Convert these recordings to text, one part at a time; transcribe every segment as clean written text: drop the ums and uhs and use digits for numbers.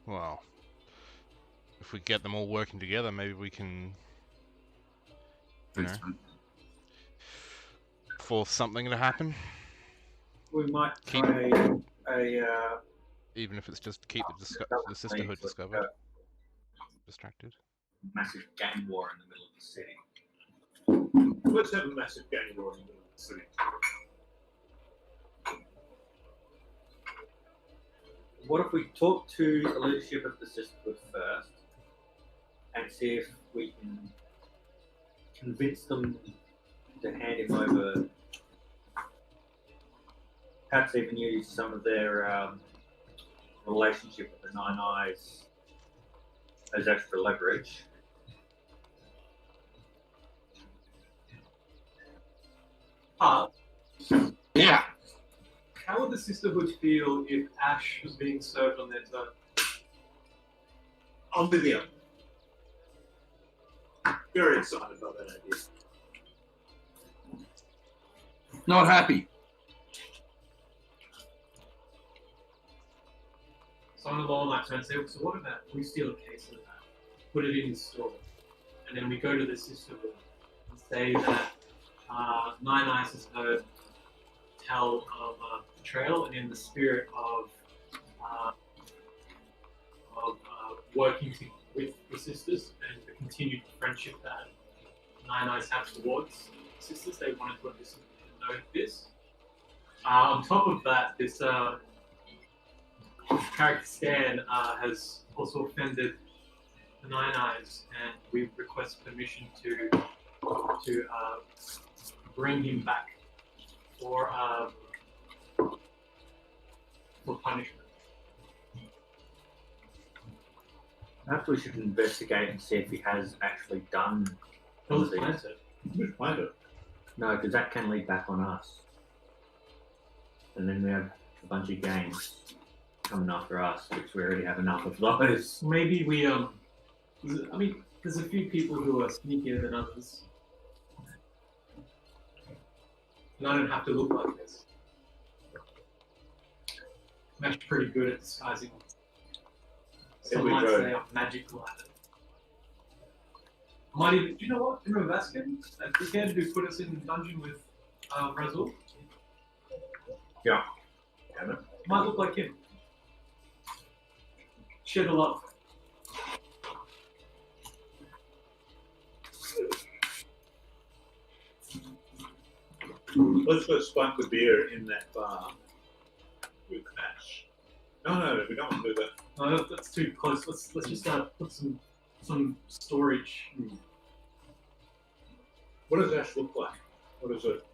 Well, if we get them all working together, maybe we can, force something to happen. We might Keep- try even if it's just to keep the sisterhood distracted. massive gang war in the middle of the city. Let's have a massive gang war in the middle of the city. What if we talk to the leadership of the sisterhood first and see if we can convince them to hand him over, perhaps even use some of their relationship with the Nine Eyes as extra leverage. Yeah. How would the Sisterhood feel if Ash was being served on their turn? I'm with you. Very excited about that idea. Not happy. So on along that turn, say, so what about we steal a case of that, put it in the store, and then we go to the Sisterhood and say that Nine Eyes has heard tell of a betrayal, and in the spirit of working with the sisters and the continued friendship that Nine Eyes have towards sisters, they wanted to know this. On top of that, this character Stan has also offended the Nine Eyes, and we request permission to bring him back for punishment. Perhaps we should investigate and see if he has actually done Well, some of it's these. planted. Who's played it? No, because that can lead back on us. And then we have a bunch of games coming after us, which we already have enough of those. Maybe we I mean, there's a few people who are sneakier than others. And I don't have to look like this. I'm actually pretty good at disguising. Some we might go. say I'm magical at it. I might even, do you know what? Remember Vaskin? That dickhead who put us in the dungeon with Razul? Yeah. Might look like him. Share the love. Let's go spike the beer in that bar with Ash. No, we don't want to do that. No, that's too close. Let's just put some storage. What does Ash look like? What is it?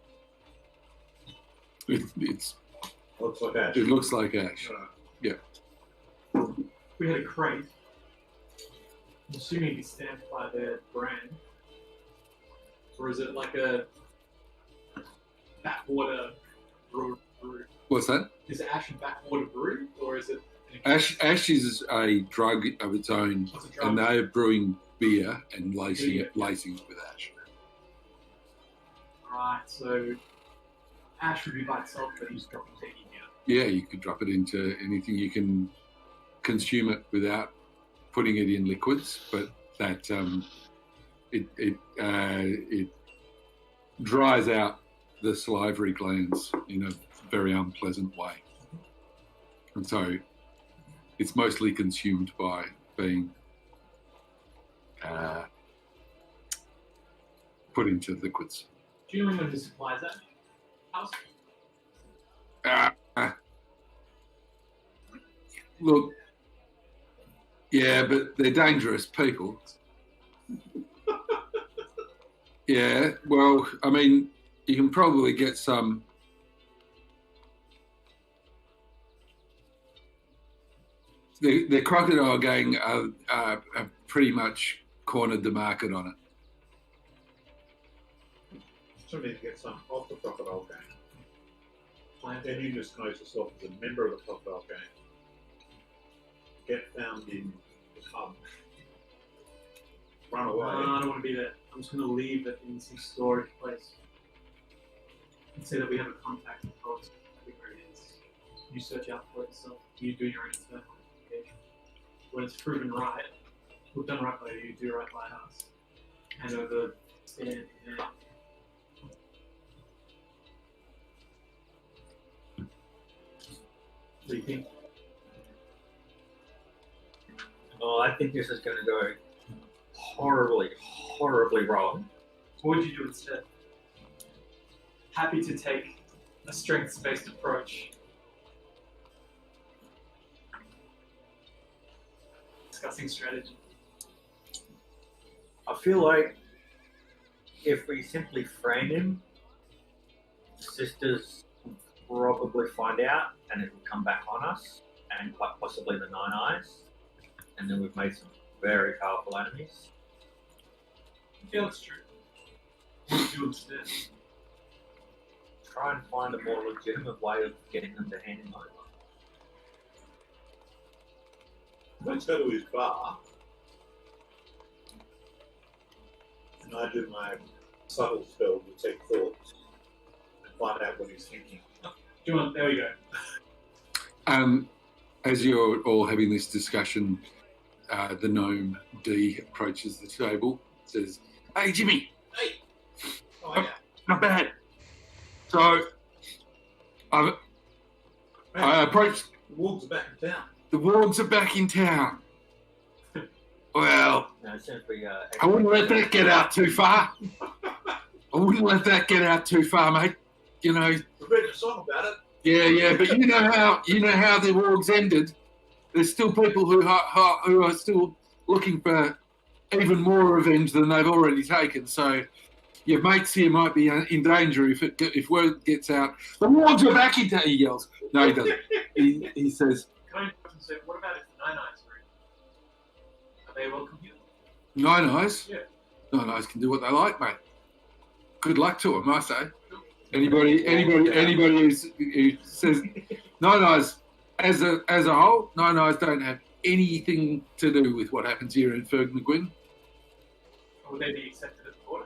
Looks like Ash. It looks like Ash. We had a crate. I'm assuming it'd be stamped by their brand. Or is it like a backwater brewery? What's that? Is it Ash a backwater brewery? Or is it... Ash is a drug of its own, What's a drug? and they're brewing beer and lacing it with Ash. Right, so Ash would be by itself, but he's dropping taking out. Yeah, you could drop it into anything. You can consume it without putting it in liquids, but that it dries out the salivary glands in a very unpleasant way, and so it's mostly consumed by being put into liquids. Do you know anyone who supplies that house? Look, yeah, but they're dangerous people. Yeah, well, I mean, you can probably get some. The Crocodile Gang have pretty much cornered the market on it. Still need to get some off the Crocodile Gang. Then you disguise yourself as a member of the Crocodile Gang. Get found in the pub. Run away. I don't want to be there. I'm just going to leave it in some storage place. And say that we have a contact with folks. Where it is. You search out for it yourself. You do your own internal investigation. when it's proven right, we've done right by you, do right by us. And over stand now. What do you think? Oh, I think this is going to go horribly, horribly wrong. What would you do instead? Happy to take a strengths-based approach. Discussing strategy. I feel like if we simply frame him, the sisters will probably find out and it will come back on us and quite possibly the Nine Eyes. And then we've made some very powerful enemies. I feel it's true. What would you do instead? Try and find a more legitimate way of getting them to hand him over. Let's go to his bar. And I do my subtle spell to take thoughts and find out what he's thinking. There we go. As you're all having this discussion, the gnome D approaches the table, says, "Hey, Jimmy, Oh, yeah. not bad. So, I approached. The wolves are back in town. The wargs are back in town. Well, Now, as soon as we, I wouldn't let that get out too far. Mate. You know. We've written a song about it. Yeah, but you know how the wargs ended. There's still people who are still looking for even more revenge than they've already taken. So your mates here might be in danger if word gets out. The wargs are back in town. He yells. No, he doesn't. He says, Can I interrupt and say, what about if the Nine Eyes are in? Are they welcome here? Nine Eyes. Yeah. Nine Eyes can do what they like, mate. Good luck to them, I say. Anybody who says Nine Eyes as a whole, Nine Eyes don't have anything to do with what happens here in Ferg-McGuinn. Would they be accepted at the border?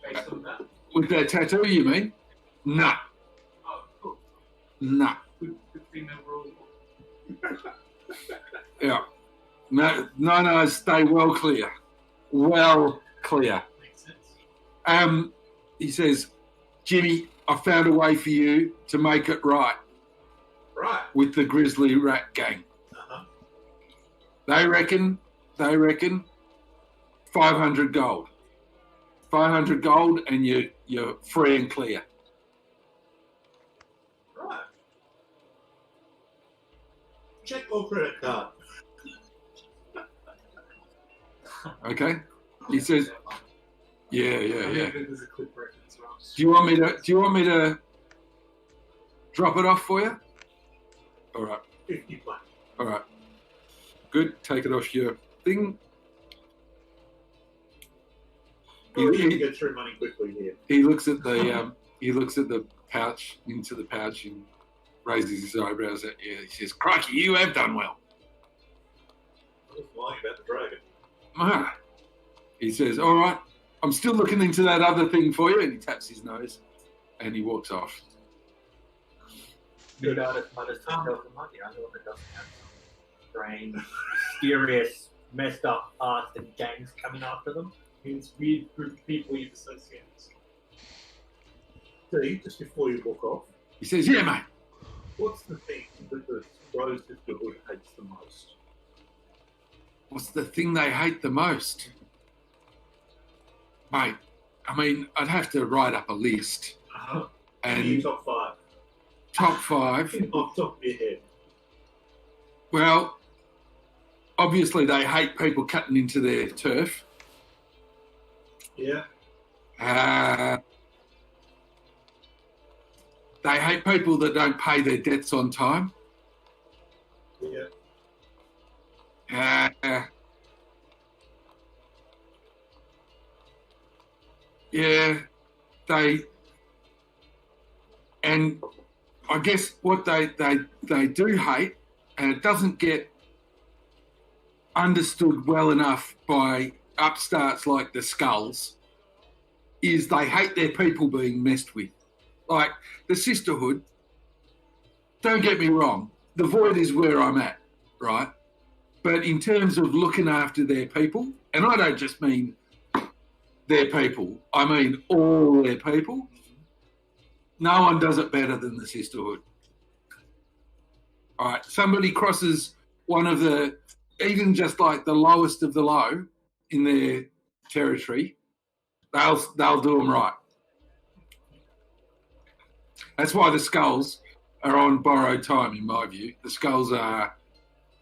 Based on that? With their tattoo, you mean? Nah. Oh, cool. Nah. Good thing that we're all. Yeah. No, Nine Eyes stay well clear. Well clear. Makes sense. He says, Jimmy, I found a way for you to make it right Right. with the Grizzly Rat Gang. Uh-huh. They reckon 500 gold. 500 gold and you're free and clear. Right. Check or credit card. Okay? He says, yeah. I think there's a clip record as well. Do you want me to drop it off for you? All right. 50 plain. All right. Good. Take it off your thing. Well, you can get through money quickly here. He looks at the pouch, into the pouch, and raises his eyebrows at you. He says, "Crikey, you have done well." I was lying about the dragon. Ah. He says, "All right, I'm still looking into that other thing for you," and he taps his nose, and he walks off. Good artist might have tell the money. I know what it doesn't have some strange, mysterious, messed up past and gangs coming after them. Means weird group of people you've associated. See, just before you walk off, He says, "Yeah, mate. what's the thing that the Rose Sisterhood hates the most? What's the thing they hate the most?" Mate, I mean, I'd have to write up a list. Uh-huh. And Top 5. top 5, Off the top of your head. well, obviously they hate people cutting into their turf. Yeah. They hate people that don't pay their debts on time. Yeah. Yeah, and I guess what they do hate, and it doesn't get understood well enough by upstarts like the Skulls, is they hate their people being messed with. Like the Sisterhood, don't get me wrong, the Void is where I'm at, right? But in terms of looking after their people, and I don't just mean their people, I mean all their people, no one does it better than the sisterhood. All right, somebody crosses one of the, even just like the lowest of the low in their territory, they'll do them right. That's why the skulls are on borrowed time, in my view. The skulls are,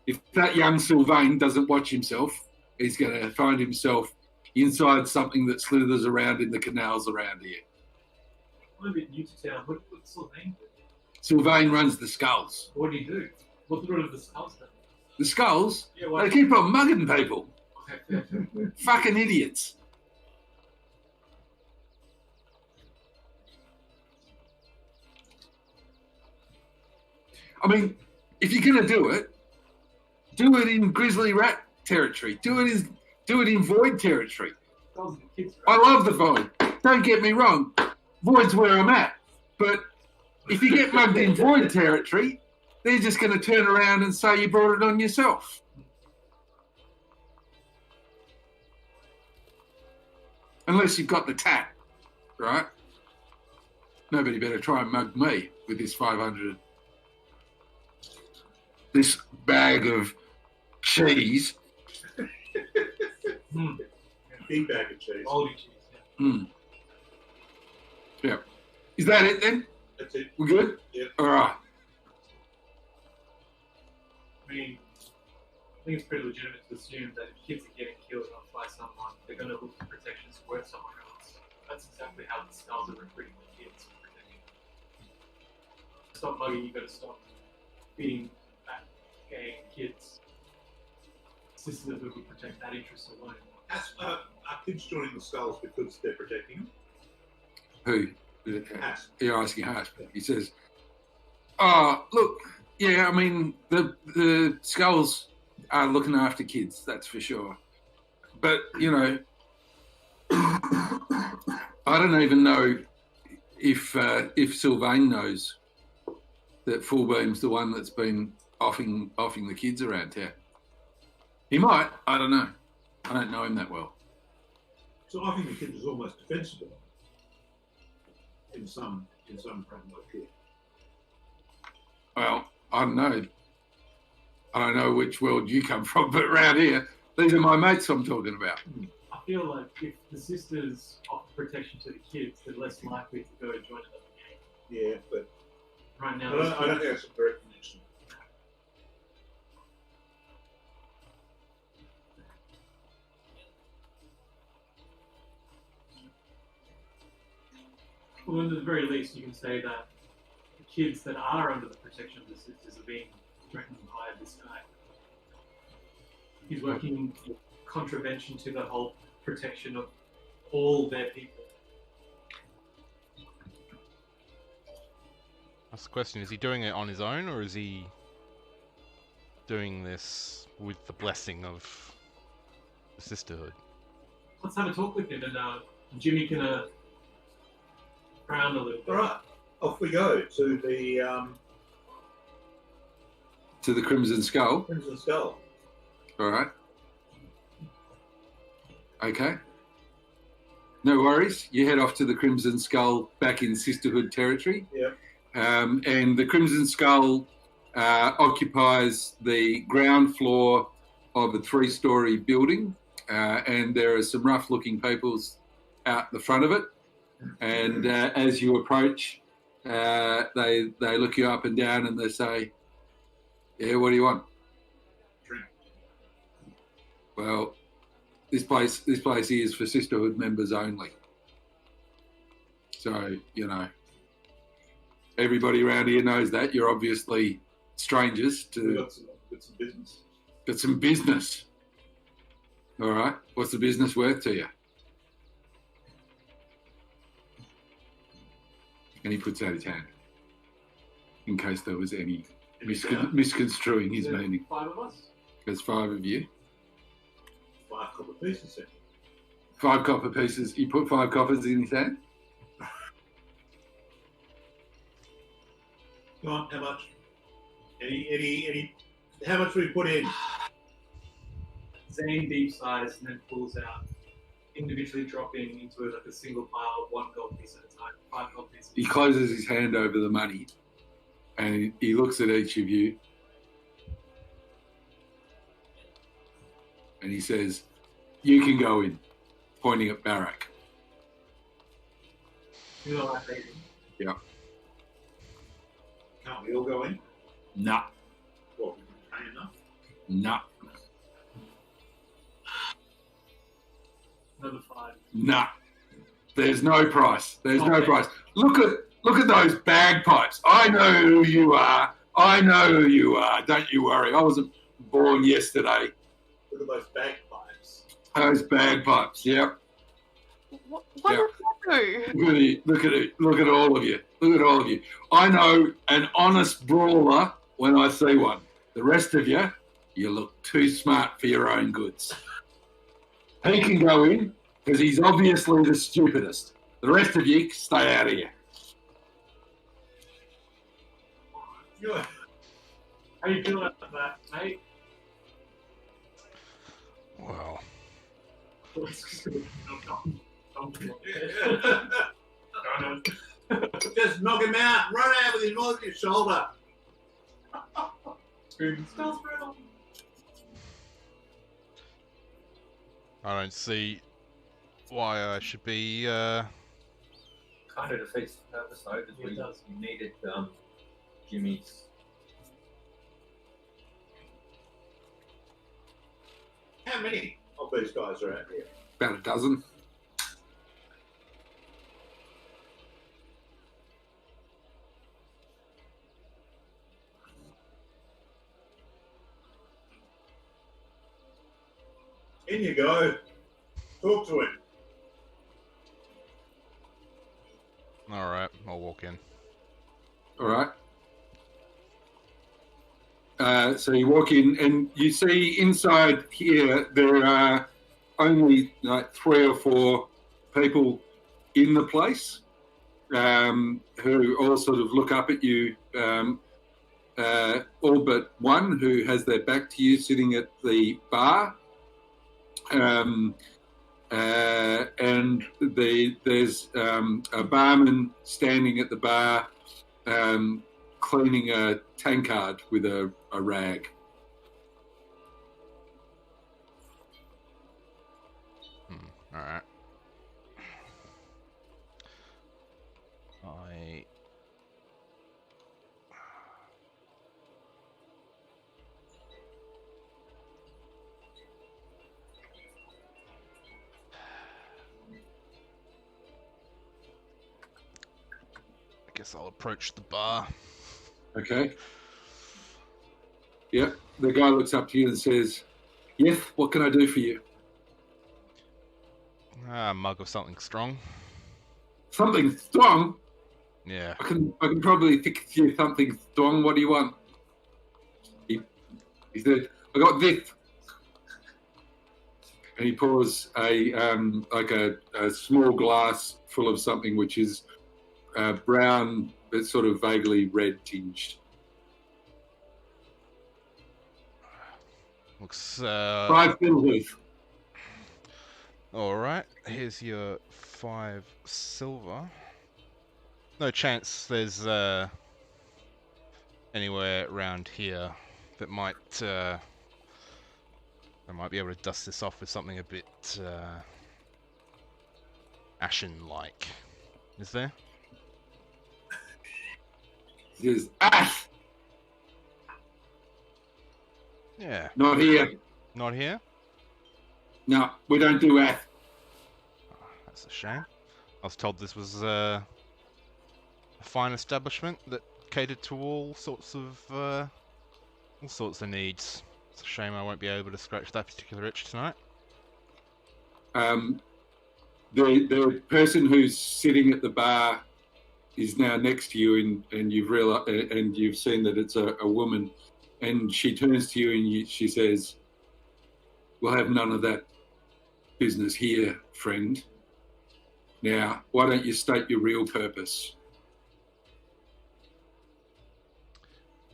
if that young Sylvain doesn't watch himself, he's going to find himself inside something that slithers around in the canals around here. I'm a bit new to town. What Sylvain do? Sylvain runs the skulls. What do you do? What's the role of the skulls then? The skulls? Yeah, They keep on mugging people. Okay. Fucking idiots. I mean, if you're going to do it in grizzly rat territory. Do it in void territory. I love the void. Don't get me wrong. Void's where I'm at. But if you get mugged in void territory, they're just going to turn around and say you brought it on yourself. Unless you've got the tat, right? Nobody better try and mug me with this 500. This bag of cheese. Big bag of cheese. Moldy cheese. Yeah. Yeah. Is that it then? That's it. We're good? Yep. All right. I mean, I think it's pretty legitimate to assume that if kids are getting killed off by someone, they're going to look for protection somewhere else. That's exactly how the skulls are recruiting the kids for protection. Stop mugging, you've got to stop feeding that gang kids systems that would protect that interest alone. Are kids joining the skulls because they're protecting them? Who? Has. You're asking Hash. He says, look, yeah, I mean, the skulls are looking after kids, that's for sure. But, you know, I don't even know if Sylvain knows that Fullbeam's the one that's been offing the kids around here. He might, I don't know. I don't know him that well. So I think the kid is almost defensible in some framework here. Well, I don't know. I don't know which world you come from, but around here, these are my mates I'm talking about. I feel like if the sisters offer protection to the kids, they're less likely to go and join another gang. Yeah, but Right now, I don't think that's a direct connection. well, at the very least, you can say that the kids that are under the protection of the sisters are being threatened by this guy. He's working in contravention to the whole protection of all their people. That's the question. Is he doing it on his own, or is he doing this with the blessing of the sisterhood? Let's have a talk with him, and Jimmy can frown a little bit. All right, off we go to the Crimson Skull. Crimson Skull. All right. Okay. No worries. You head off to the Crimson Skull back in Sisterhood territory. Yep. And the Crimson Skull occupies the ground floor of a 3-story building. And there are some rough-looking peoples out the front of it. And as you approach, they look you up and down and they say, "Yeah, what do you want?" Drink. Well, this place here is for Sisterhood members only. So, you know, everybody around here knows that. You're obviously strangers We to got some business. got some business. All right. What's the business worth to you? And he puts out his hand in case there was any misconstruing his Is there meaning. 5 of us? There's 5 of you. 5 copper pieces. Then. 5 copper pieces. You put 5 coppers in his hand? Go on, how much? Any? How much do we put in? Zane deep sighs and then pulls out, individually dropping into like a single pile of 1 gold piece at a time, 5 gold pieces. He closes his hand over the money, and he looks at each of you, and he says, "You can go in," pointing at Barak. You know what I mean? Yeah. Can't we all go in? Nah. What, we can pay enough? Nah. Another 5. Nah. There's no price. There's no price. Look at those bagpipes. I know who you are. I know who you are. Don't you worry. I wasn't born yesterday. Look at those bagpipes. Those bagpipes. Yep. What Yeah. does that do? Look at it. Look at it. Look at all of you. Look at all of you. I know an honest brawler when I see one. The rest of you, you look too smart for your own goods. He can go in because he's obviously the stupidest. The rest of you, stay out of here. Yeah. How you feeling about that, mate? Well, Just knock him out. Run out with his knife in his shoulder. I don't see why I should be. Kind of defeats the purpose though, because It does. we needed Jimmy's. How many of these guys are out here? About a dozen. In you go. Talk to him. All right, I'll walk in. All right. So you walk in and you see inside here there are only like 3 or 4 people in the place who all sort of look up at you, all but one who has their back to you sitting at the bar. And there's a barman standing at the bar cleaning a tankard with a rag. All right. I guess I'll approach the bar. Okay. Yep. The guy looks up to you and says, "Yes, what can I do for you?" A mug of something strong. Something strong? Yeah. I can probably fix you something strong. What do you want? He said, "I got this." And he pours a small glass full of something which is brown but sort of vaguely red tinged. Looks 5 silvers. all right. Here's your 5 silver. No chance there's anywhere around here that might I might be able to dust this off with something a bit ashen-like. Is there? He says, "Ash, Yeah. not here. Not here? No, we don't do ash." Oh, that's a shame. I was told this was a fine establishment that catered to all sorts of needs. It's a shame I won't be able to scratch that particular itch tonight. The person who's sitting at the bar is now next to you, and you've seen that it's a woman, and she turns to you and she says, "We'll have none of that business here, friend. Now, why don't you state your real purpose?"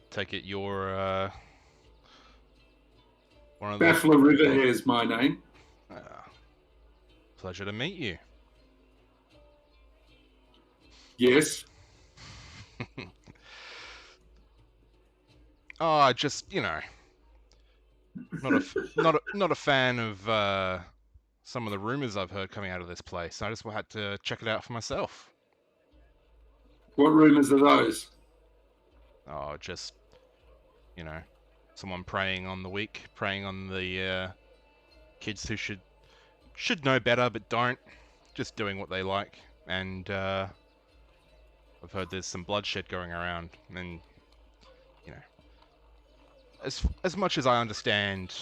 Take it you're One of the Baffler Riverhair is my name. pleasure to meet you. Yes. Oh, just not a fan of some of the rumors I've heard coming out of this place. I just had to check it out for myself. What rumours are those? Oh, just someone preying on the weak, preying on the kids who should know better but don't, just doing what they like. And I've heard there's some bloodshed going around, and as much as I understand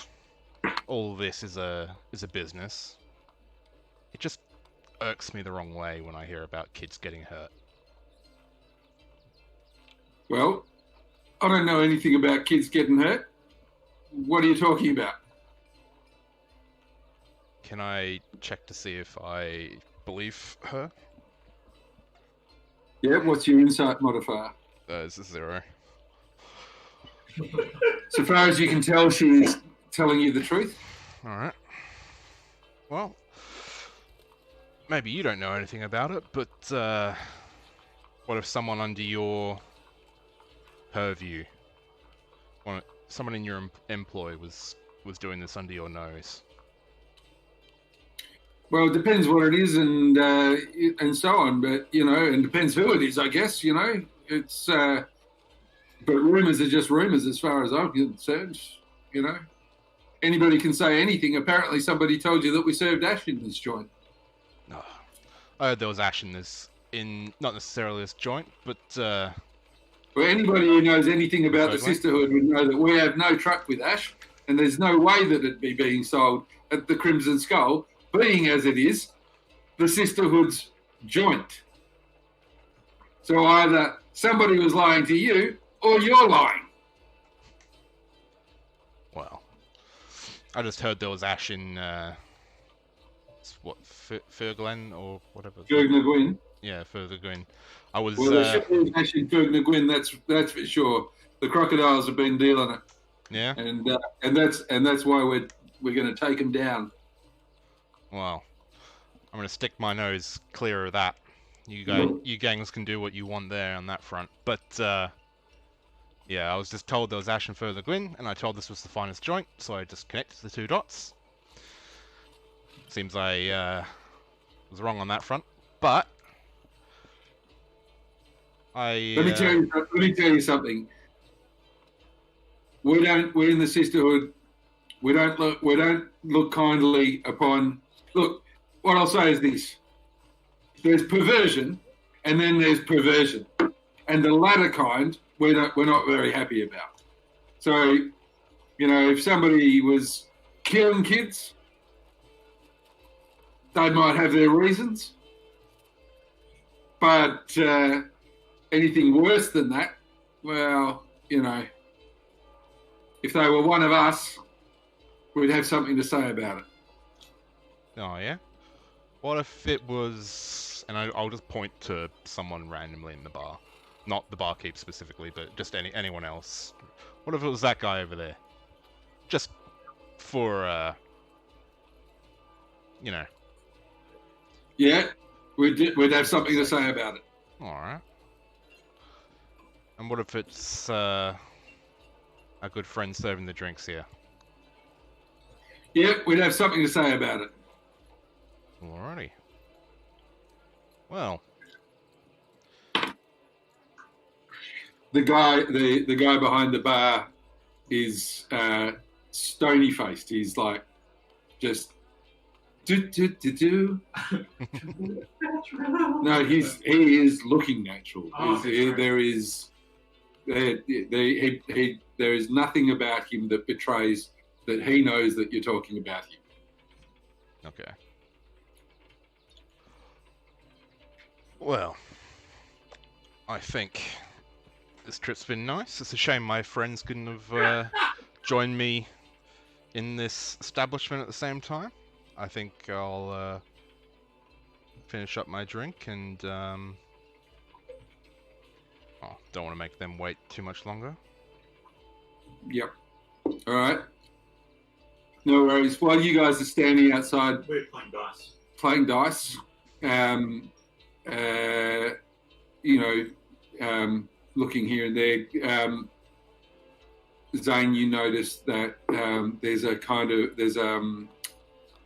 all this is a business, it just irks me the wrong way when I hear about kids getting hurt. Well, I don't know anything about kids getting hurt. What are you talking about? Can I check to see if I believe her? Yeah, what's your insight modifier? It's a 0. So far as you can tell, she's telling you the truth. Alright. Well, maybe you don't know anything about it, but what if someone under your purview, someone in your employ was doing this under your nose? Well, it depends what it is and so on, but and depends who it is, I guess. It's but rumours are just rumours as far as I'm concerned. Anybody can say anything. Apparently, somebody told you that we served ash in this joint. No, I heard there was ash in not necessarily this joint, but Well, anybody who knows anything about the Totally. Sisterhood would know that we have no truck with ash, and there's no way that it'd be being sold at the Crimson Skull, being as it is the Sisterhood's joint. So either somebody was lying to you, or you're lying. well, I just heard there was ash in Ferglen or whatever. Fergna Gwyn. Yeah, Ferglen. I was Well, there should be ash in Fergna Gwyn. That's for sure. The crocodiles have been dealing it, yeah. and that's why we're going to take them down. Well, I'm gonna stick my nose clear of that. You gangs can do what you want there on that front. But yeah, I was just told there was ash and further Gwyn, and I told this was the finest joint, so I just connected the 2 dots. Seems I was wrong on that front, but Let me tell you something. We're in the Sisterhood. We don't look kindly upon. Look, what I'll say is this: there's perversion, and then there's perversion, and the latter kind we're not very happy about. So, if somebody was killing kids, they might have their reasons, but anything worse than that, well, if they were one of us, we'd have something to say about it. Oh yeah. What if it was? And I'll just point to someone randomly in the bar, not the barkeep specifically, but just anyone else. What if it was that guy over there? Just for Yeah, we'd have something to say about it. All right. And what if it's our good friend serving the drinks here? Yeah, we'd have something to say about it. Alrighty. Well, The guy behind the bar is stony faced. He's like just do. No, he is looking natural. Oh, There is nothing about him that betrays that he knows that you're talking about him. okay. Well, I think this trip's been nice. It's a shame my friends couldn't have joined me in this establishment at the same time. I think I'll finish up my drink and don't want to make them wait too much longer. Yep. All right. No worries. While you guys are standing outside We're playing dice. playing dice, looking here and there, Zane, you notice that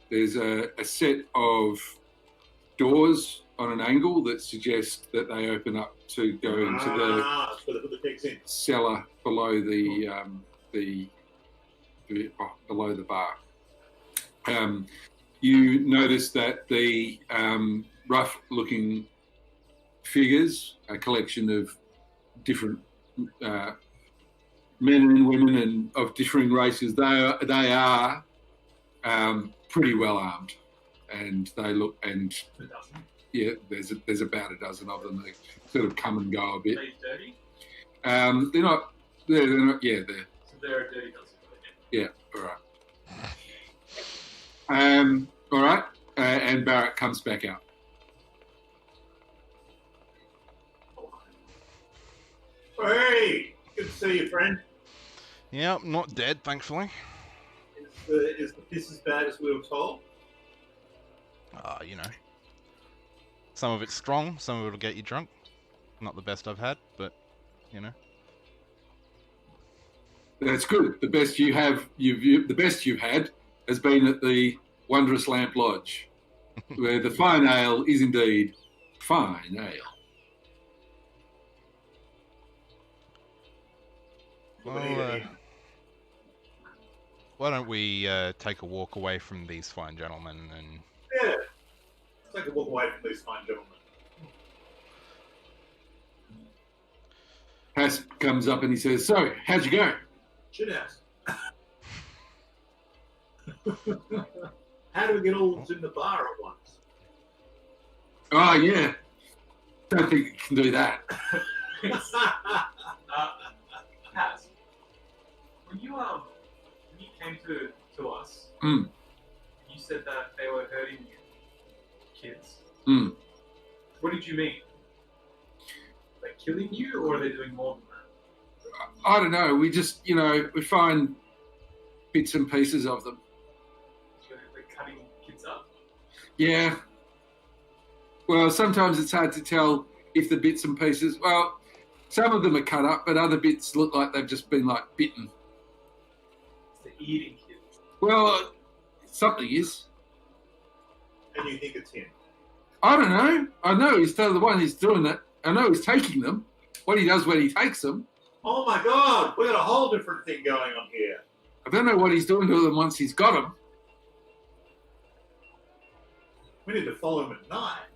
there's a set of doors on an angle that suggest that they open up to go into the so they put the pigs in. cellar below below the bar. You notice that the rough-looking figures, a collection of different men and women and of differing races, they are pretty well armed, and they look and yeah, there's about a dozen of them. They sort of come and go a bit. Are they dirty? They're not. They're not. Yeah, they're. So they're a dirty dozen. Yeah. All right. All right. And Barrett comes back out. Hey, good to see you, friend. Yeah, not dead, thankfully. Is the piss as bad as we were told? You know. Some of it's strong, some of it'll get you drunk. Not the best I've had, but, you know. That's good. The best you have, the best you've had has been at the Wondrous Lamp Lodge, where the fine ale is indeed fine ale. Well, why don't we take a walk away from these fine gentlemen and... Yeah. Let's take a walk away from these fine gentlemen. Haas comes up and he says, "So, how'd you go?" Shit ass. How do we get all in the bar at once? Oh, yeah. Don't think you can do that. Kaz, when you came to us, Mm. you said that they were hurting you, kids. Mm. What did you mean? Are they killing you, or are they doing more than that? I don't know. We just, we find bits and pieces of them. They're cutting kids up? Yeah. Well, sometimes it's hard to tell if the bits and pieces, well, some of them are cut up, but other bits look like they've just been, bitten. They're eating kids. Well, something is. And you think it's him? I don't know. I know he's the one who's doing it. I know he's taking them. What he does when he takes them. Oh my God, we got a whole different thing going on here. I don't know what he's doing to them once he's got them. We need to follow him at night.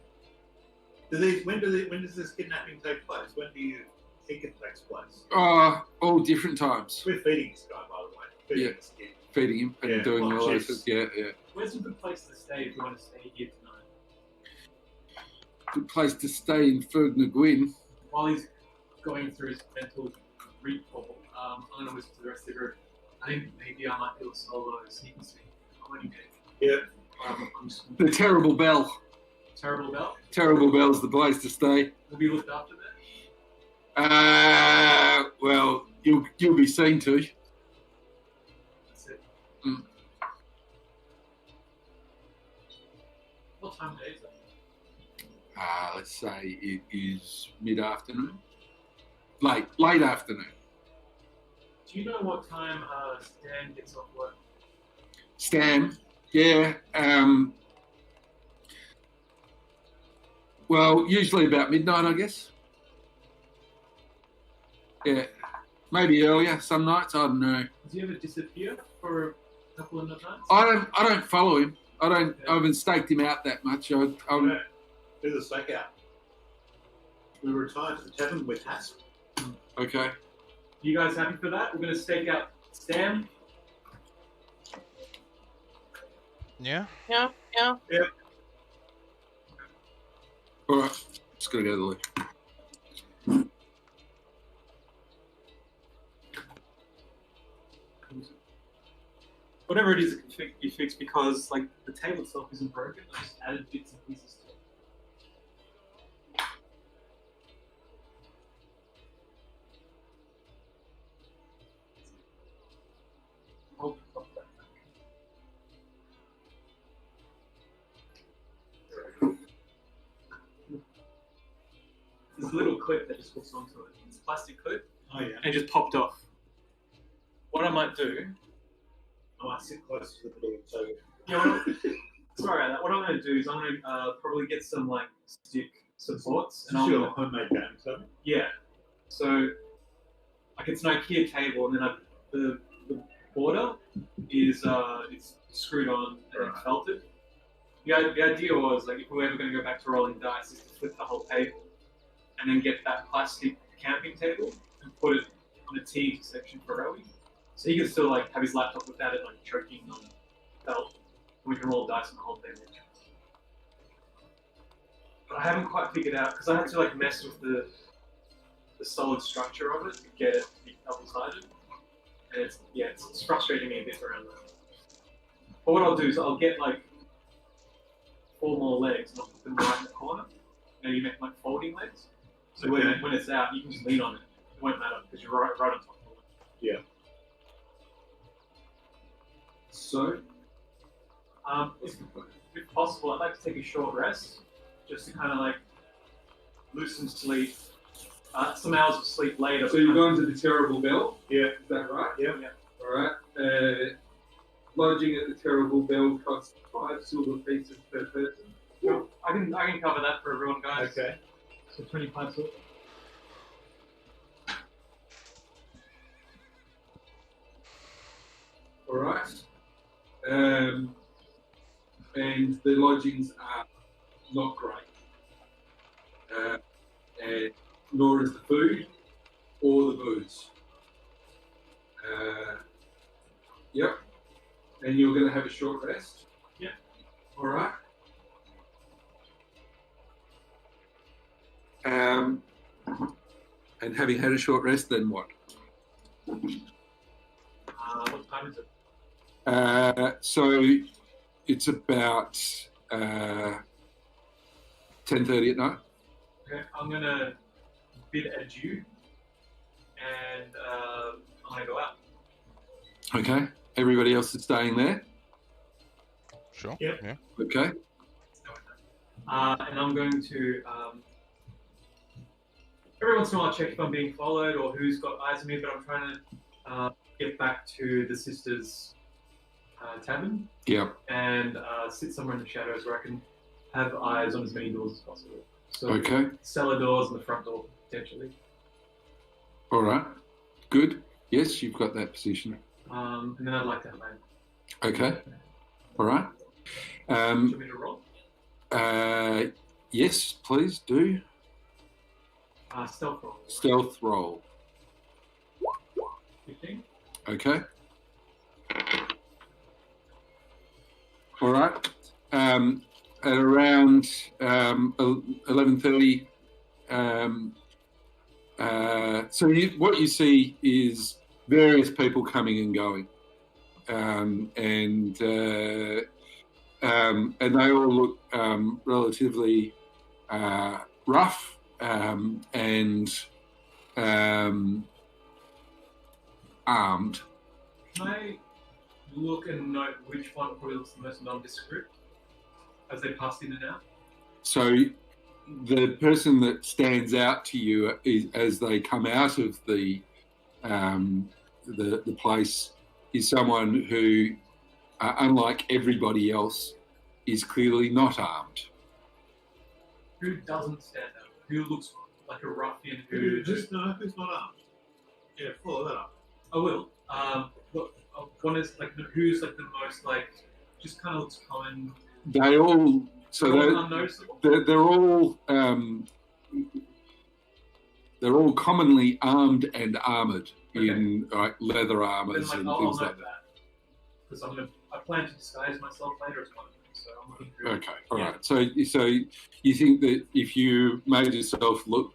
When does this kidnapping take place? When do you think it takes place? All different times. We're feeding this guy, by the way. Feeding Yeah. this kid. Feeding him and Yeah, doing well, all those cheers. things. Yeah. Where's a good place to stay if you want to stay here tonight? Good place to stay in Fergna Gwyn. While he's going through his mental recall, I'm going to whisper to the rest of the group. I think maybe I might do a solo sneaky sneak. I'm only dead. Yeah. I'm just The Terrible Bell. Terrible Bell. Terrible Bell's the place to stay. Will be looked after there. Well, you'll be seen to. That's it. Mm. What time of day is that? Let's say it is mid-afternoon. Late afternoon. Do you know what time Stan gets off work? Stan, yeah. Well, usually about midnight, I guess. Yeah, maybe earlier some nights. I don't know. Does he ever disappear for a couple of nights? I don't follow him. I haven't staked him out that much. Yeah. Do the stake out. We retire to the tavern with Hass. Okay. You guys happy for that? We're going to stake out Stan. Yeah? Yeah. All right. Just gonna go to the left. Whatever it is, it can be fixed because the table itself isn't broken. I just added bits and pieces to it. Hold the top back. a little clip that just hooks onto it. It's a plastic clip, Oh yeah. and it just popped off. What I might do, I might sit close to the middle so. sorry about that. What I'm going to do is I'm going to probably get some like stick supports, and This I'm is gonna, your homemade game, so. yeah. So like it's an IKEA table, and then the border is it's screwed on and then Right. felted. The idea was like if we were ever going to go back to rolling dice, is to flip the whole table, and then get that plastic camping table and put it on a T section for rowing. So he can still like have his laptop without it like choking on felt. We can roll dice on the whole table. But I haven't quite figured out because I had to like mess with the solid structure of it to get it to be double-sided, and it's frustrating me a bit around that. But what I'll do is I'll get like 4 more legs and I'll put them right in the corner. You know, you make like folding legs, so Okay. when it's out, you can just lean on it. It won't matter because you're right on top of it. Yeah. So, if possible, I'd like to take a short rest, just to kind of like lose some sleep, some hours of sleep later. So you're going to the Terrible Bell? Yeah. Is that right? Yeah. All right. Lodging at the Terrible Bell costs 5 silver pieces per person. Sure. I can cover that for everyone, guys. Okay. So 25 silver. All right. And the lodgings are not great. And nor is the food or the booze. Yep. And you're going to have a short rest? Yep. All right. And having had a short rest, then what? What time is it? So it's about 10:30 at night. Okay, I'm gonna bid adieu, and I'm gonna go out. Okay. Everybody else is staying there. Sure. Yep. Yeah. Okay. And I'm going to every once in a while check if I'm being followed or who's got eyes on me, but I'm trying to get back to the sisters' tavern Yeah. and sit somewhere in the shadows where I can have eyes on as many doors as possible. So Okay. cellar doors and the front door potentially. All right. Good. Yes, you've got that position. And then I'd like to have land. Okay. All right. Do you want me to roll? Yes, please do. Stealth roll. Stealth roll. 15. Okay. All right. At around 11:30. So what you see is various people coming and going, and they all look relatively rough and armed. Can I look and note which one probably looks the most nondescript as they pass in and out? So the person that stands out to you is, as they come out of the place, is someone who, unlike everybody else, is clearly not armed. Who doesn't stand out? Who looks like a ruffian who Who's not armed? Yeah, follow that up. I will. One is like who's like the most like just kind of looks common. They all Unnoticeable. They're all commonly armed and armored Okay. in leather Then armors like and I'll things note like that. that because I plan to disguise myself later as one of them. So I'm looking through. Okay, all Yeah. right. So you think that if you made yourself look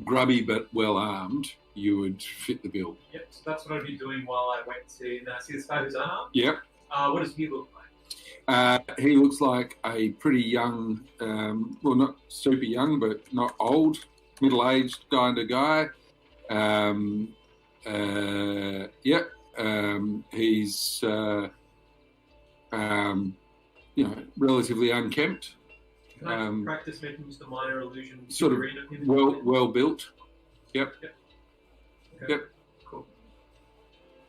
grubby but well armed, you would fit the bill? Yep. So that's what I'd be doing while I wait to see this guy who's unarmed. Yep. What does he look like? He looks like a pretty young, well, not super young, but not old, middle-aged kind of guy. He's, relatively unkempt. Can I practice making just a minor illusion? Sort of screen of him? well built. Yep. Okay. Yep. Cool.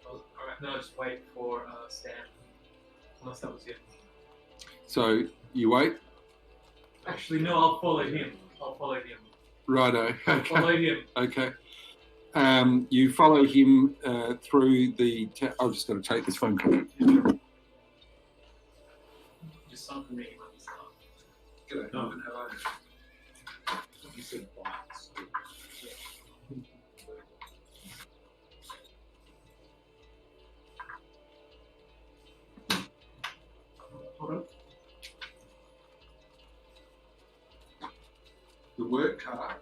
Alright, now just wait for Stan. Unless that was it. So you wait. Actually, no, I'll follow him. Righto. I'll Okay. follow him. Okay. You follow him through the. I'm just going to take this phone call. Just something me on the start. G'day, Norman. How are you? You said bikes. Hold on. The work car.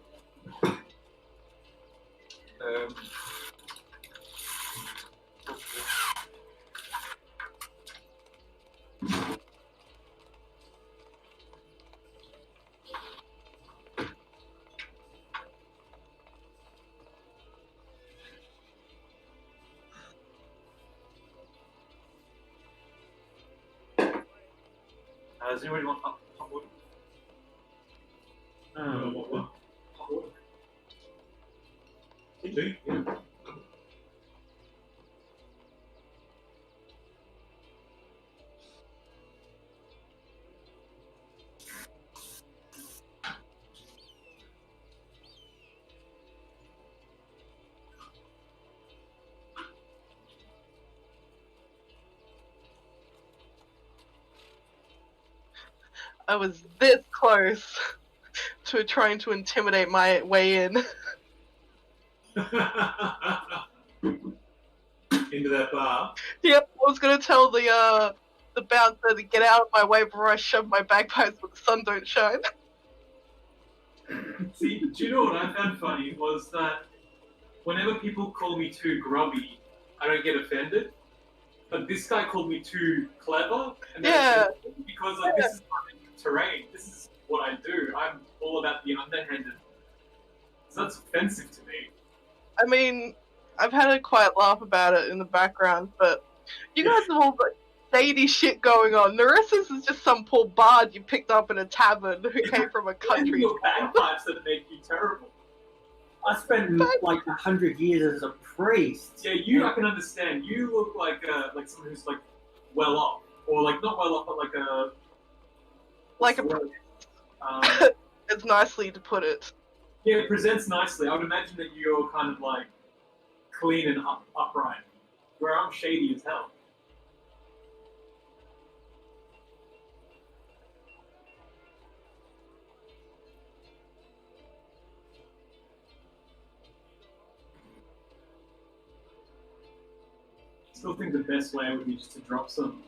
Does anybody want hot water? What? Hot water? You do? Yeah. I was this close to trying to intimidate my way in. Into that bar. Yep, I was gonna tell the bouncer to get out of my way before I shove my bagpipes where the sun don't shine. See, do you know what I found funny was that whenever people call me too grubby, I don't get offended. But this guy called me too clever, and Yeah. because like, this is my terrain. This is what I do. I'm all about the underhanded. So that's offensive to me. I mean, I've had a quiet laugh about it in the background, but you guys have all got shady shit going on. The rest of this is just some poor bard you picked up in a tavern who came from a It's country. your bagpipes that make you terrible. I spent like 100 years as a priest. Yeah, you. I can understand. You look like someone who's like well off, or like not well off, but like a Like a it's nicely to put it. yeah, it presents nicely. I would imagine that you're kind of like clean and upright, where I'm shady as hell. I still think the best way would be just to drop some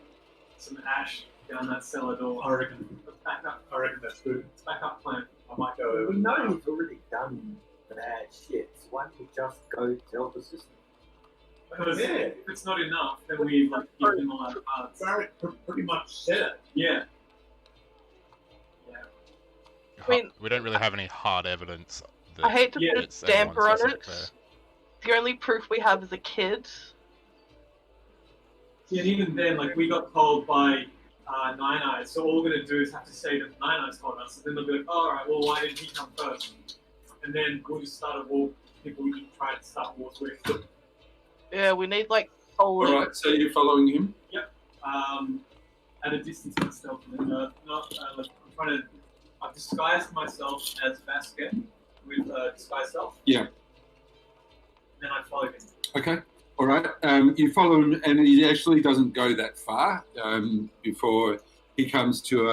ash down that cellar door. I reckon. I reckon that's good. It's backup plan. I might go over. We know he's already done bad shit, so why don't we just go tell the system? Because Yeah. if it's not enough, then we like give them all our cards. Barrett pretty much said it. Yeah. I mean- We don't really have any hard evidence. That I hate to put a it's anyone damper on specific it. there. The only proof we have is a kid. Yeah, and even then, like, we got told by Nine Eyes, so all we're going to do is have to say that Nine Eyes told us, and then they'll be like, oh, alright, well, why didn't he come first? And then we'll just start a war, people we can try to start wars with. Yeah, we need like solid. All right. So you're following him. At a distance myself, and like, I'm trying to, I've disguised myself as Vasquez with disguise self. Yeah. Then I follow him. Okay. All right. You follow him, and he actually doesn't go that far before he comes to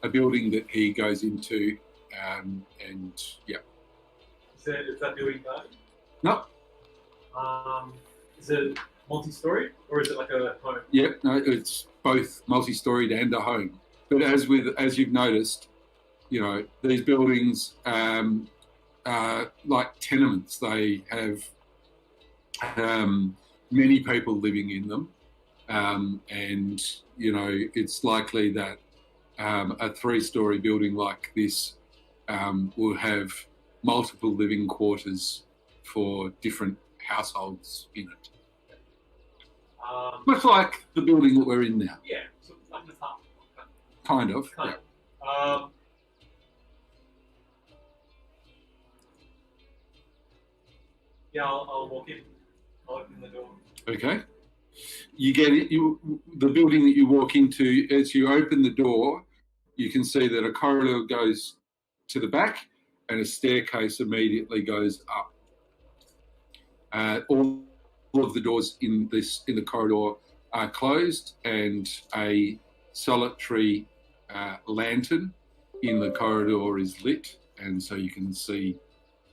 a building that he goes into, and yeah. Is that building guard? No. Is it multi-story, or is it like a home? Yeah. No. It's both multi-storied and a home. But as you've noticed, you know, these buildings are like tenements. They have many people living in them, and you know, it's likely that a three-story building like this will have multiple living quarters for different households in it. Much like the building that we're in now, Yeah, so like the top. kind of. Kind Yeah. of. Yeah, I'll walk in. I'll open the door. Okay. You get it. The building that you walk into, as you open the door, you can see that a corridor goes to the back and a staircase immediately goes up. All of the doors in the corridor are closed, and a solitary lantern in the corridor is lit, and so you can see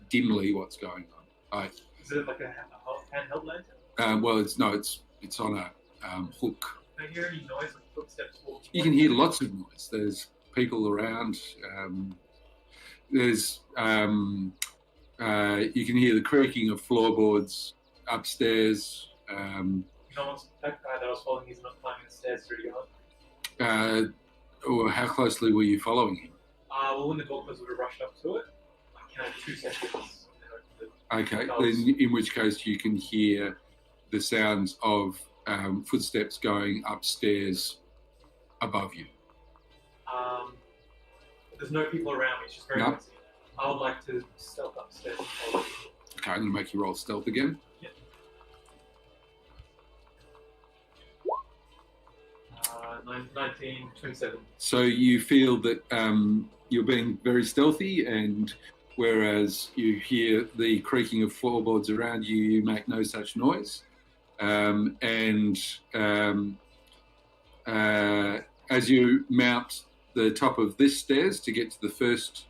dimly what's going on. Is it like a handheld lantern? Well, it's on a hook. Can I hear any noise, like footsteps walking? You can hear lots of noise. There's people around. You can hear the creaking of floorboards upstairs. That guy that I was following, he's not climbing the stairs through the yard. Or how closely were you following him? Well, when the door closed, we would have rushed up to it. I counted 2 seconds. Okay, then in which case you can hear the sounds of footsteps going upstairs above you. There's no people around me, it's just very noisy. I would like to stealth upstairs and follow you. Okay, I'm going to make you roll stealth again. Yeah. 19, 27. So you feel that you're being very stealthy, and whereas you hear the creaking of floorboards around you, you make no such noise. As you mount the top of this stairs to get to the first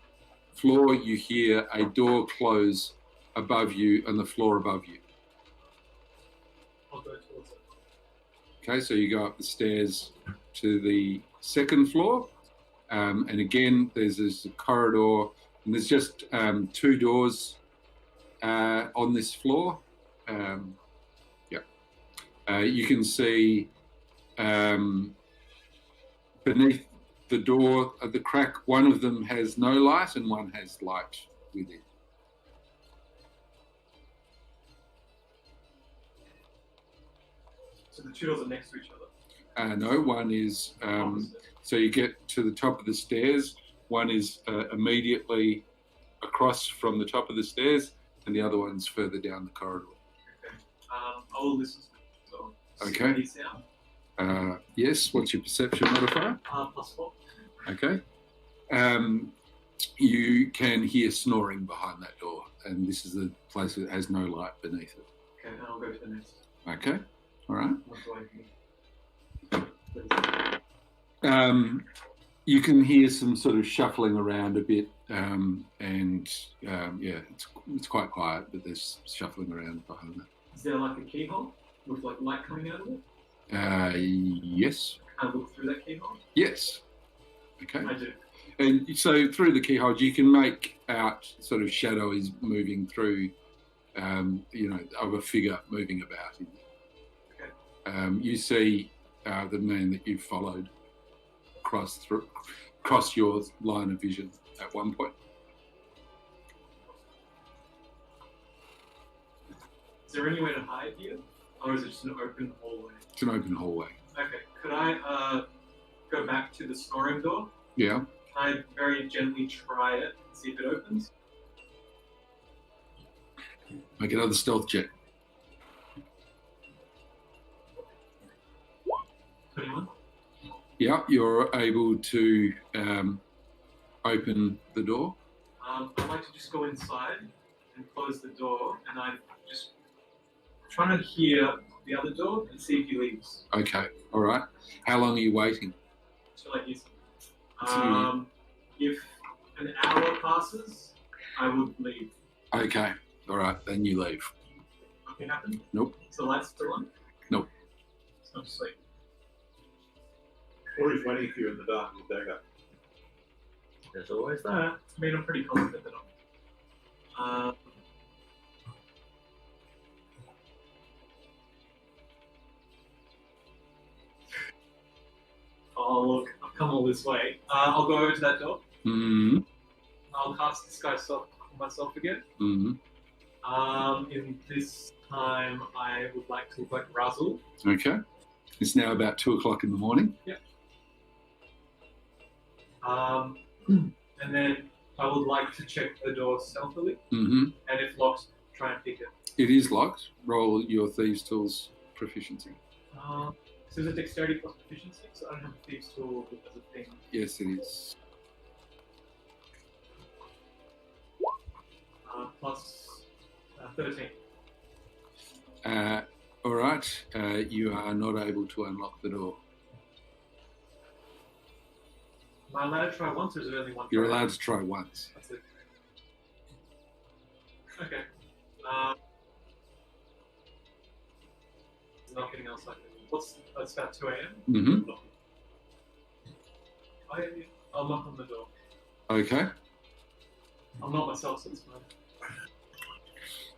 floor, you hear a door close above you and the floor above you. I'll go towards it. Okay, so you go up the stairs to the second floor, and again there's this corridor, and there's just 2 doors on this floor. You can see beneath the door at the crack, one of them has no light and one has light within. So the 2 doors are next to each other? No, one is, so you get to the top of the stairs, one is immediately across from the top of the stairs, and the other one's further down the corridor. Okay. I will listen to them. So, okay. Sound. Yes, what's your perception modifier? +4. Okay. You can hear snoring behind that door, and this is the place that has no light beneath it. Okay, then I'll go to the next. Okay, all right. What do I hear? You can hear some sort of shuffling around a bit, it's quite quiet, but there's shuffling around behind that. Is there like a keyhole with like light coming out of it? Yes. Can I look through that keyhole? Yes. Okay. I do. And so through the keyhole, you can make out sort of shadows moving through, of a figure moving about. Okay. You see the man that you followed cross your line of vision at one point. Is there any way to hide here? Or is it just an open hallway? It's an open hallway. Okay. Could I go back to the snoring door? Yeah. Can I very gently try it and see if it opens? Make another stealth check. 21. Yeah, you're able to open the door. I'd like to just go inside and close the door, and I'm just trying to hear the other door and see if he leaves. Okay, all right. How long are you waiting? So like this. If an hour passes, I would leave. Okay, all right, then you leave. Nothing happened? Nope. Is the light still on? Nope. So I'm asleep. Or he's waiting for you in the dark with dagger. There's always that. I mean, I'm pretty confident that I'm. Oh, look, I've come all this way. I'll go over to that door. Mm-hmm. I'll cast Disguise Self on myself again. Mm-hmm. In this time, I would like to look like Razzle. Okay. It's now about 2 o'clock in the morning. Yep. And then I would like to check the door stealthily, Mm-hmm. and if locked, try and pick it. It is locked. Roll your Thieves' Tools proficiency. So is it dexterity plus proficiency? So I don't have a thieves tool as a thing. Yes, it is. Plus 13. All right. You are not able to unlock the door. Am I allowed to try once, or is it only one? You're try? allowed to try once. That's it. Okay. There's nothing else I can. It's about 2 a.m. Mm-hmm. I'll knock on the door. Okay. I'm not myself, so it's fine.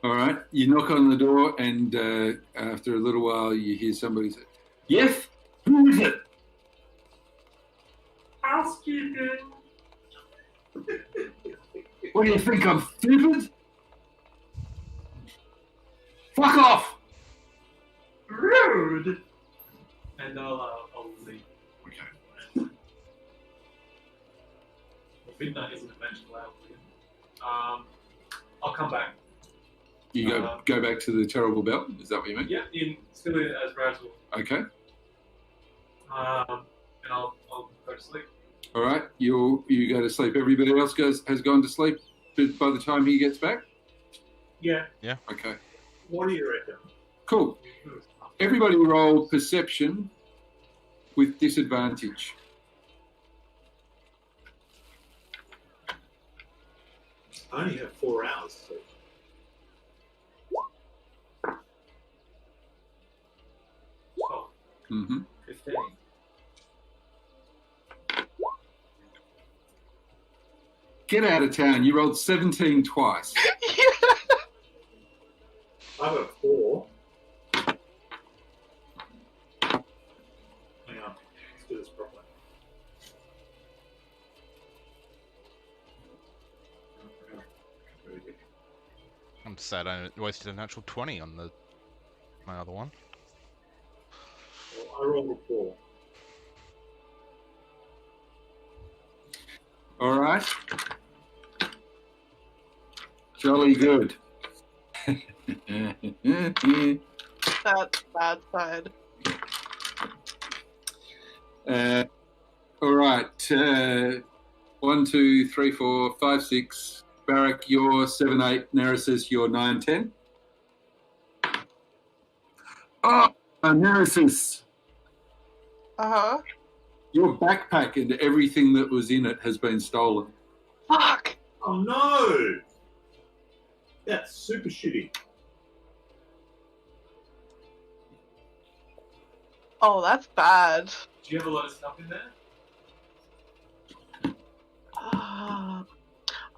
All right. You knock on the door, and after a little while, you hear somebody say, "Yes, who is it?" Housekeeping. What do you think? I'm stupid? Fuck off! Rude. And I'll leave. Okay. Midnight isn't a magical hour. I'll come back. You go back to the terrible bell. Is that what you mean? Yeah, still in as Razzle. Okay. And I'll go to sleep. All right. You go to sleep. Everybody else has gone to sleep by the time he gets back. Yeah. Okay. What do you reckon? Cool. Everybody roll perception with disadvantage. I only have 4 hours. So. Oh, Mm-hmm. 15. Get out of town. You rolled 17 twice. I got 4. Hang on. Let's do this properly. I'm sad I wasted a natural 20 on my other one. Well, I rolled a 4. All right. Jolly good. That's bad side. All right. 1, 2, 3, 4, 5, 6. Barak, you're 7, 8. Neresis, you're 9, 10. Oh, Neresis. Uh-huh. Your backpack and everything that was in it has been stolen. Fuck! Oh no! That's super shitty. Oh, that's bad. Do you have a lot of stuff in there?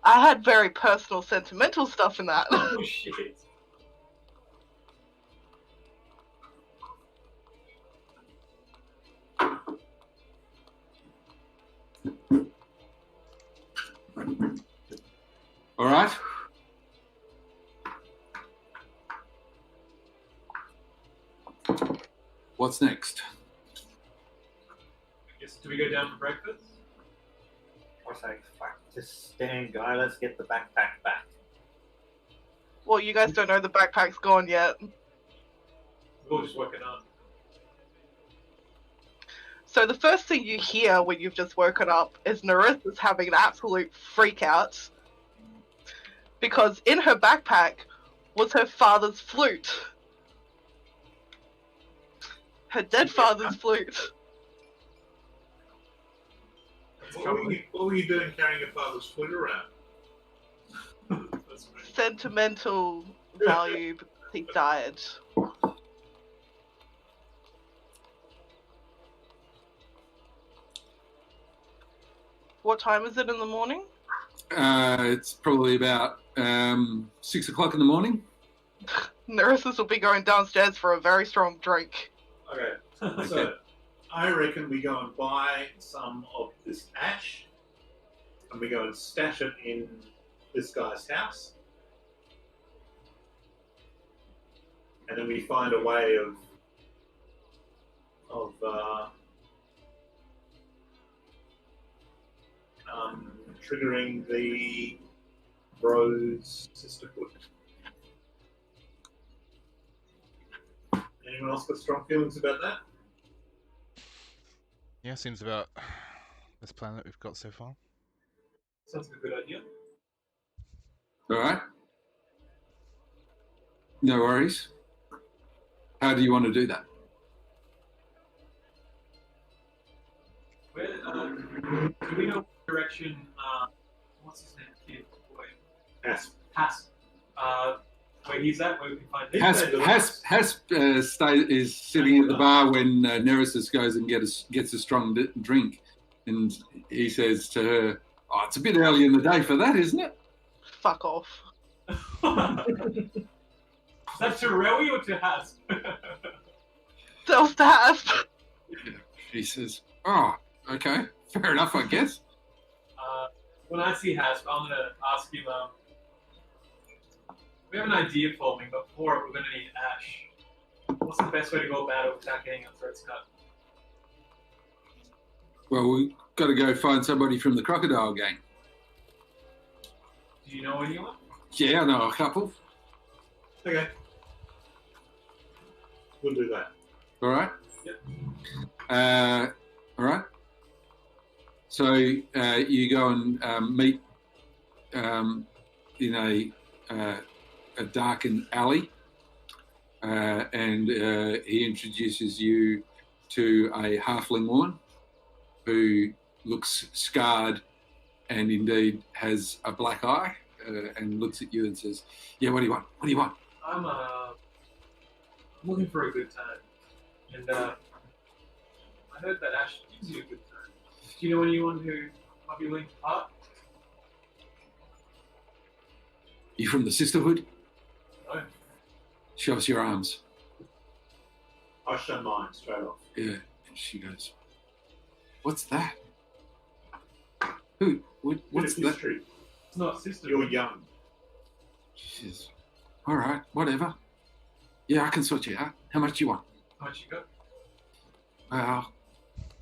I had very personal, sentimental stuff in that. Oh shit. All right. What's next? Yes, do we go down for breakfast? I was like, fuck, just stand, guy. Let's get the backpack back. Well, you guys don't know the backpack's gone yet. We'll just work it out. So the first thing you hear when you've just woken up is Nerissa's having an absolute freak out. Because in her backpack was her father's flute. Her dead father's flute. What were you doing carrying your father's flute around? That's right. Sentimental value because he died. What time is it in the morning? It's probably about 6 o'clock in the morning. Nerissa's will be going downstairs for a very strong drink. Okay, so I reckon we go and buy some of this ash and we go and stash it in this guy's house. And then we find a way of triggering the Rose Sisterhood. Anyone else got strong feelings about that? Yeah, seems about this plan that we've got so far. Sounds like a good idea. All right. No worries. How do you want to do that? Where, do we know what direction, what's his name? Kid, boy. Has. Where he's at, where we can find him. Hasp is sitting at the bar when Neresis goes and gets a strong drink, and he says to her, "Oh, it's a bit early in the day for that, isn't it?" Fuck off. Is that to Rewi or to Has? Sells to Hasp. He says, "Oh, okay, fair enough, I guess." When I see Hasp, I'm gonna ask him, we have an idea for me, but for it we're gonna need Ash. What's the best way to go about it without getting our throats cut? Well, we've got to go find somebody from the Crocodile Gang. Do you know anyone? Yeah, I know a couple. Okay. We'll do that. All right. Yep. All right. So you go and meet in a darkened alley, and he introduces you to a halfling woman who looks scarred and indeed has a black eye, and looks at you and says, "Yeah, what do you want? What do you want?" I'm looking for a good time, and I heard that Ash gives you a good time. Do you know anyone who might be willing to part? You from the Sisterhood? No. Show us your arms. I show mine straight off. Yeah. And she goes, "What's that? Who? What's Bit of that?" history. It's not sister. You're young. She says, "All right, whatever. Yeah, I can sort you out. How much do you want?" How much you got? Well,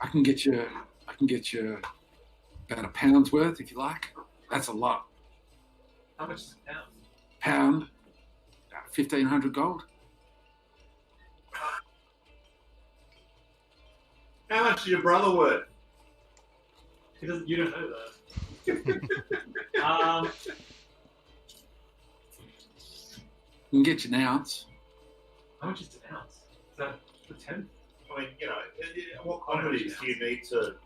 I can get you about £1 worth if you like. That's a lot. How much is a pound? Pound, 1,500 gold. How much is your brother worth? He doesn't. You don't know that. I can get you an ounce. How much is an ounce? Is that the 10th? I mean, what quantities do you need to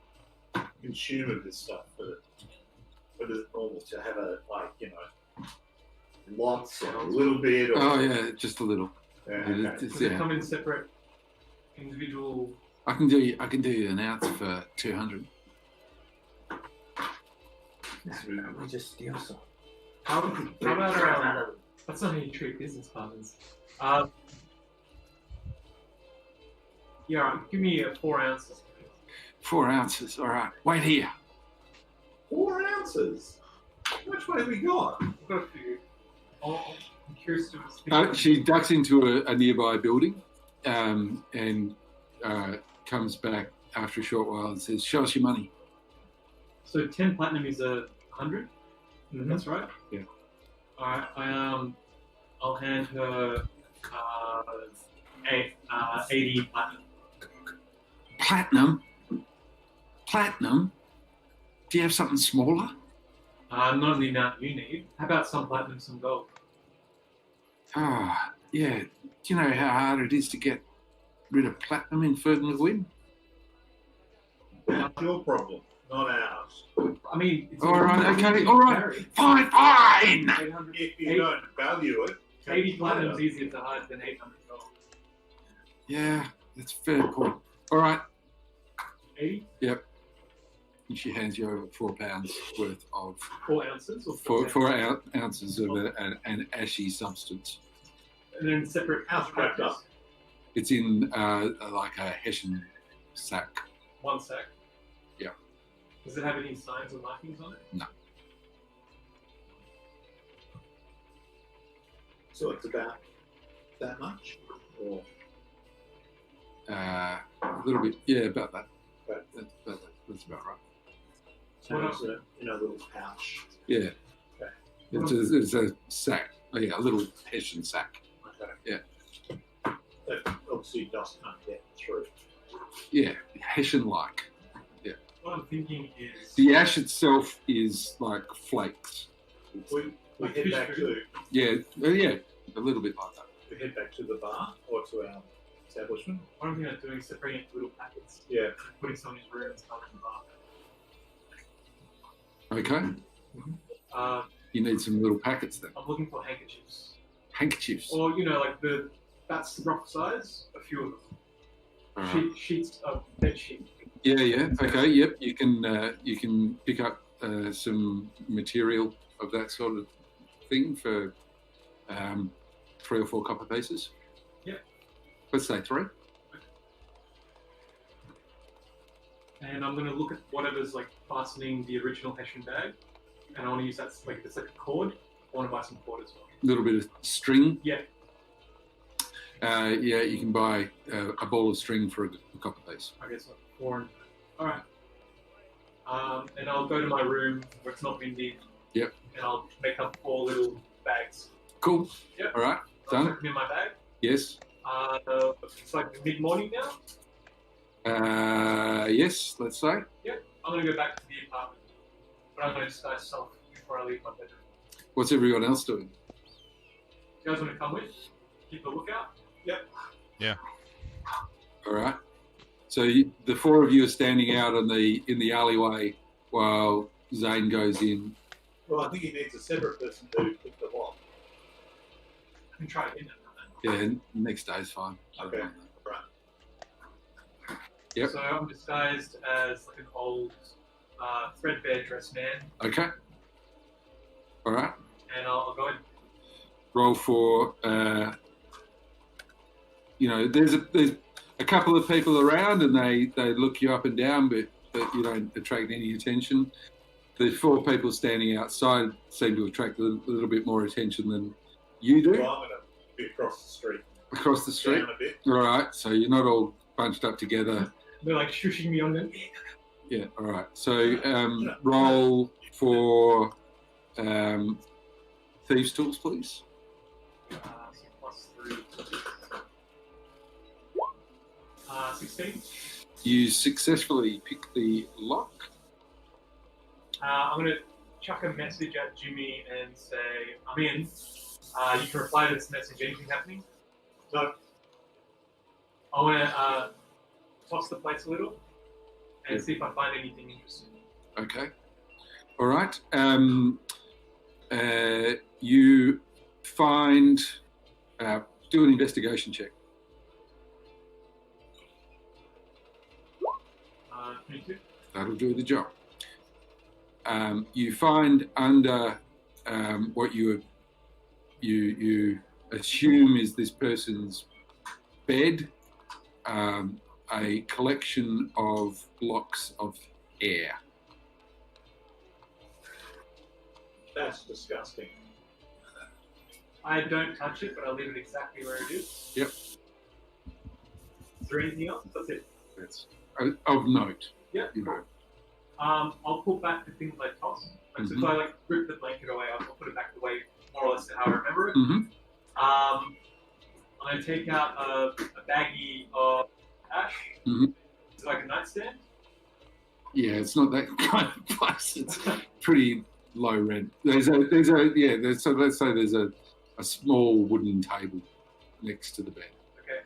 consume of this stuff for the normal to have lots or a little bit? Or, Oh yeah, just a little. Yeah, okay. Does it come in separate individual? I can do you an ounce for 200. We just steal some. How about that's not how you treat business partners. Yeah, give me 4 ounces. 4 ounces. All right. Wait here. 4 ounces? How much money have we got? I've got a few. I'm curious to She ducks into a nearby building, and comes back after a short while and says, "Show us your money." So 10 platinum is 100. Mm-hmm. That's right. Yeah. All right. I'll hand her 80 platinum. Platinum? Do you have something smaller? Not in the amount you need. How about some platinum, some gold? Ah, yeah. Do you know how hard it is to get rid of platinum in Ferdinand? That's your problem, not ours. I mean, it's All right, easy okay, to all right. carry. Fine. 800, If you don't value it, 80 platinum is easier to hide than 800 gold. Yeah, that's a fair point. All right. 80? Yep. And she hands you over £4 worth of 4 ounces? Or 4 ounces of an ashy substance. And then separate How's it wrapped up? It's in like a Hessian sack. 1 sack? Yeah. Does it have any signs or markings on it? No. So it's about that much? Or A little bit, yeah, about that. That's about right. And it's in a little pouch. Yeah. Okay. It's a sack. Oh, yeah, a little Hessian sack. Okay. Yeah. That obviously dust can't get through. Yeah, Hessian-like. What I'm thinking is The ash itself is like flakes. We Like head fish back food. Yeah, a little bit like that. we head back to the bar or to our establishment. what I'm thinking of doing is separating into little packets, Yeah. putting some in his room and stuff in the bar. Okay. You need some little packets then. I'm looking for handkerchiefs, Handkerchiefs. or like that's the rough size. A few of them. Alright. Sheets of bed sheet. Yeah. Okay. Yep. You can pick up some material of that sort of thing for 3 or 4 copper pieces. Yep. Let's say 3. And I'm gonna look at whatever's like fastening the original Hessian bag, and I want to use that like if it's like a cord. I want to buy some cord as well. A little bit of string. Yeah. Yeah, you can buy a ball of string for a copper piece. I guess like 4 and. All right. And I'll go to my room where it's not windy. Yep. And I'll make up 4 little bags. Cool. Yep. All right. I'll Done. chuck them in my bag. Yes. It's like mid-morning now. Yes. Let's say. I'm gonna go back to the apartment, but I'm gonna disguise self before I leave my bedroom. What's everyone else doing? You guys want to come with? Keep a lookout. All right. So the 4 of you are standing out in the alleyway while Zane goes in. Well, I think he needs a separate person to pick the lock. I can try again. Yeah. Next day's fine. Okay. Right. Yep. So I'm disguised as like an old, threadbare dressed man, Okay. All right. and I'll go in. Roll for. There's a couple of people around, and they look you up and down, but you don't attract any attention. The 4 people standing outside seem to attract a little bit more attention than you do. Well, I'm going to be across the street. Across the street. Down a bit. All right. So you're not all bunched up together. They're like shushing me on them. Yeah. All right. So roll for thieves' tools, please. So +3. 16. You successfully pick the lock. I'm gonna chuck a message at Jimmy and say, I'm in. You can reply to this message, anything happening? No. I wanna toss the place a little and see if I find anything interesting. Okay. All right. You find. Do an investigation check. 22. That'll do the job. You find under what you assume is this person's bed a collection of blocks of hair. That's disgusting. I don't touch it, but I'll leave it exactly where it is. Yep. Is there anything else? That's it. That's of note. Yeah. You know. I'll pull back the things I toss. Like, So if I rip the blanket away, I'll put it back the way more or less to how I remember it. Mhm. I'm going to take out a baggie of ash. Mhm. It's like a nightstand. Yeah, it's not that kind of place. It's pretty low rent. So let's say there's a small wooden table next to the bed. Okay.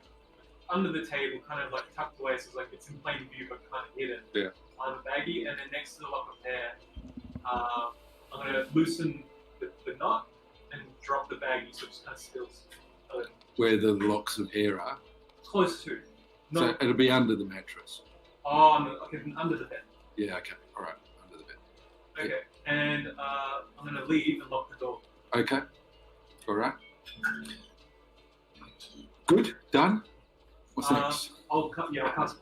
Under the table, kind of like tucked away, so it's in plain view but kind of hidden. Yeah. On the baggie, and then next to the lock of hair, I'm going to loosen the knot and drop the baggie so it just kind of spills. Where the locks of hair are. Close to. So Not, it'll be under the mattress. under the bed. Yeah, okay. All right. Under the bed. Okay. And I'm going to leave and lock the door. Okay. All right. Good. Done. What's next? I'll cast